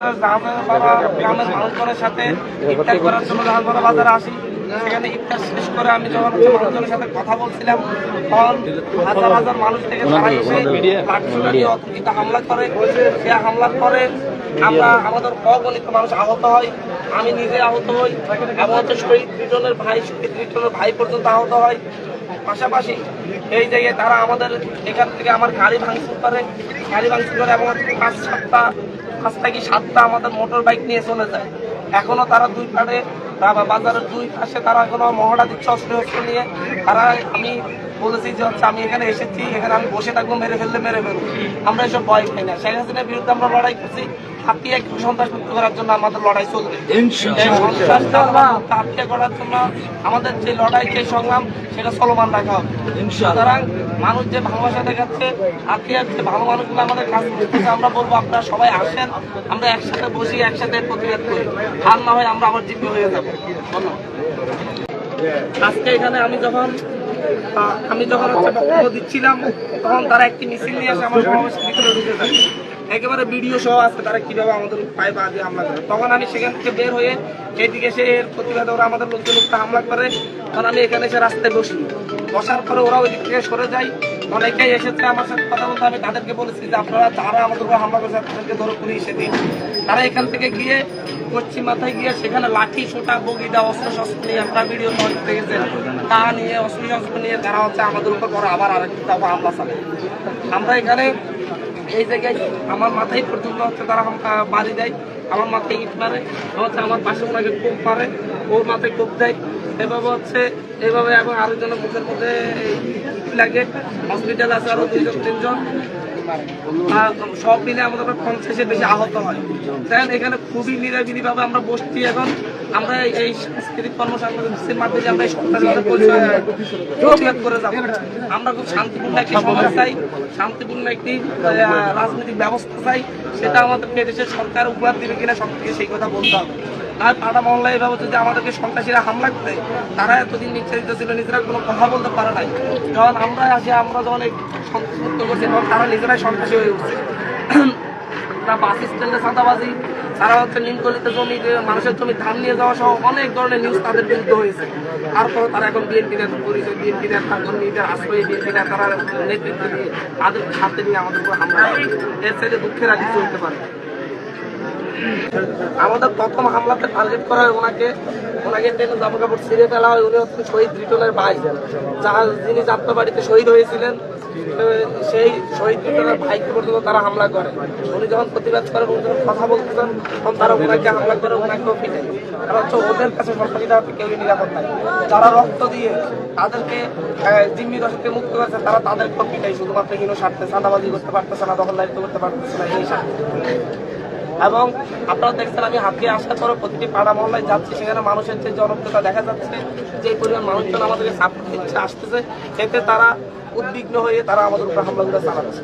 গ্রামের মানুষজনের সাথে ইফতার করার জন্য জাহাজপাড়া বাজারে আসি। সেখানে ইফতার শেষ করে আমি যখন মানুষজনের সাথে কথা বলছিলাম, তখন হাজার হাজার মানুষ থেকে তারা এসে অতর্কিত হামলা করে। সে হামলার পরে আমাদের অগণিত মানুষ আহত হয়, আমি নিজে আহত হই এবং শহীদ দুজনের ভাই পর্যন্ত আহত হয়। পাশাপাশি এই জায়গায় তারা আমাদের এখান থেকে আমার গাড়ি ভাঙচুর করে এবং 5 থেকে 7টা আমাদের মোটর বাইক নিয়ে চলে যায়। এখনো তারা দুই পাড়ে বাজারের দুই পাশে তারা এখনো মহড়া দিচ্ছে অস্ত্র নিয়ে। তারা আমি বলেছি যে আমি এখানে এসেছি, এখানে আমি বসে থাকবো, মেরে ফেলবো। আমরা এসব ভয় খাই না। শেখ হাসিনার বিরুদ্ধে আমরা লড়াই করছি, হাতিয়া সন্ত্রাস মুক্ত করার জন্য আমাদের লড়াই চলবে। হাতিয়া করার জন্য আমাদের যে লড়াই, যে সংগ্রাম, সেটা চলমান রাখা হবে। সুতরাং মানুষ যে ভালোবাসা দেখাচ্ছে, হাতিয়ার যে ভালো মানুষগুলো আমাদের কাজ করতেছে, আমরা বলবো আপনারা সবাই আসেন, আমরা একসাথে বসি, একসাথে প্রতিবাদ করি। আর না হয় আমরা আবার জিম্মি হয়ে যাবো। আজকে এখানে আমি যখন বক্তব্য দিচ্ছিলাম, তখন তারা একটি মিছিল নিয়ে আসে আমার সমাবেশের ভিতরে ঢুকে যায়। একেবারে ভিডিও সহ আছে তারা কিভাবে আমাদের পায়ে পা দিয়ে হামলা করে। তখন আমি সেখান থেকে বের হয়ে এইদিকে এসে এর প্রতিবাদে ওরা আমাদের লোকজন হামলা করে। তখন আমি এখানে এসে রাস্তায় বসার পরে ওরা ওই দিক থেকে সরে যায়। অনেকেই এসেছে আমার সাথে কথা বলতে। আমি তাদেরকে বলেছি যে আপনারা যারা আমাদের উপর হামলা করেছে তাদেরকে ধরে পুলিশে দিন। তারা এখান থেকে গিয়ে পশ্চিম মাথায় গিয়ে সেখানে লাঠি, সোটা, বগিদা, অস্ত্র নিয়ে, আপনারা ভিডিও দেখতে গেছেন, তা নিয়ে অস্ত্র নিয়ে তারা আমাদের উপর পরে আবার আরেকটি দফা হামলা চালায়। আমরা এখানে এই জায়গায় আমার মাথায় পর্যন্ত তারা বাড়ি দেয়, আমার মাথায় ইট মারে, আমার পাশে ওনাকে কোপ মারে, ওর মাথায় কোপ দেয়। এভাবে এবং আরেকজনের মুখের মধ্যে লাগে। হসপিটাল আছে আরো 2-3 জন, সব মিলে আমাদের 50-এর বেশি আহত হয়। দেন এখানে খুবই নিরাবিলি ভাবে আমরা বসছি। এখন আমরা এই সাংস্কৃতিক কর্মসূচির মাধ্যমে আমরা এই সন্ত্রাসবাদের প্রতিবাদ করে যাবো। আমরা খুব শান্তিপূর্ণ একটি সমাজ চাই, শান্তিপূর্ণ একটি রাজনৈতিক ব্যবস্থা চাই। সেটা আমাদেরকে দেশের সরকার উপহার দিবে কিনা সবথেকে সেই কথা বলতে হবে। আর পাড়া মহল্লায় এভাবে যদি আমাদেরকে সন্ত্রাসীরা হামলা করে, তারা এতদিন নির্যাতিত ছিল, নিজেরা কোনো কথা বলতে পারে নাই। যখন আমরা আসি, আমরা যখন এই সন্ত্রাস মুক্ত করছি, তখন তারা নিজেরাই সন্ত্রাসী হয়ে উঠছে। তারা বাস স্ট্যান্ডে চাঁদাবাজি, তারা নিমতলিতে মানুষের জমি ধান নিয়ে যাওয়া সহ অনেক ধরনের নিউজ তাদের বিরুদ্ধে হয়েছে। তারপর তারা এখন বিএনপি পরিচয়, বিএনপি কর্মীদের আশ্রয়, বিএনপি তারা নেতৃত্ব দিয়ে তাদের সাথে নিয়ে আমাদের উপর হামলা করে। এর সাথে দুঃখের আর কিছু হতে পারে। আমাদের প্রথম হামলাতে টার্গেট করা হয় ওনাকে টেনে জামা কাপড় ছিঁড়ে ফেলা হয়। উনি হচ্ছেন শহীদ রিটনের ভাই, যিনি যাত্রাবাড়িতে শহীদ হয়েছিলেন। সেই শহীদ রিটনের ভাইকে পর্যন্ত তারা হামলা করে। উনি যখন প্রতিবাদ করেন, উনি যখন কথা বলতেছেন, তখন তারা ওনাকে হামলা করে, ওনাকেও পিটায়। কারণ ওদের কাছে সরকারিরা কেউই নিরাপদ নাই। যারা রক্ত দিয়ে তাদেরকে জিম্মি দশকে মুক্ত করেছে, তারা তাদেরকেও পিটায় শুধুমাত্র হীন স্বার্থে। চাঁদাবাজি করতে পারতেছে না, দখলদারিত্ব করতে পারতেছে না, এই স্বার্থে। এবং আপনারা দেখছেন আমি হাতিয়ে আসার পরে প্রতিটি পাড়া মহল্লায় যাচ্ছি, সেখানে মানুষের যে জনপ্রিয়তা দেখা যাচ্ছে, যে পরিমাণ মানুষজন আমাদেরকে সাপোর্ট দিচ্ছে, আসতেছে, এতে তারা উদ্বিগ্ন হয়ে তারা আমাদের উপর হামলাগুলো চালাচ্ছে।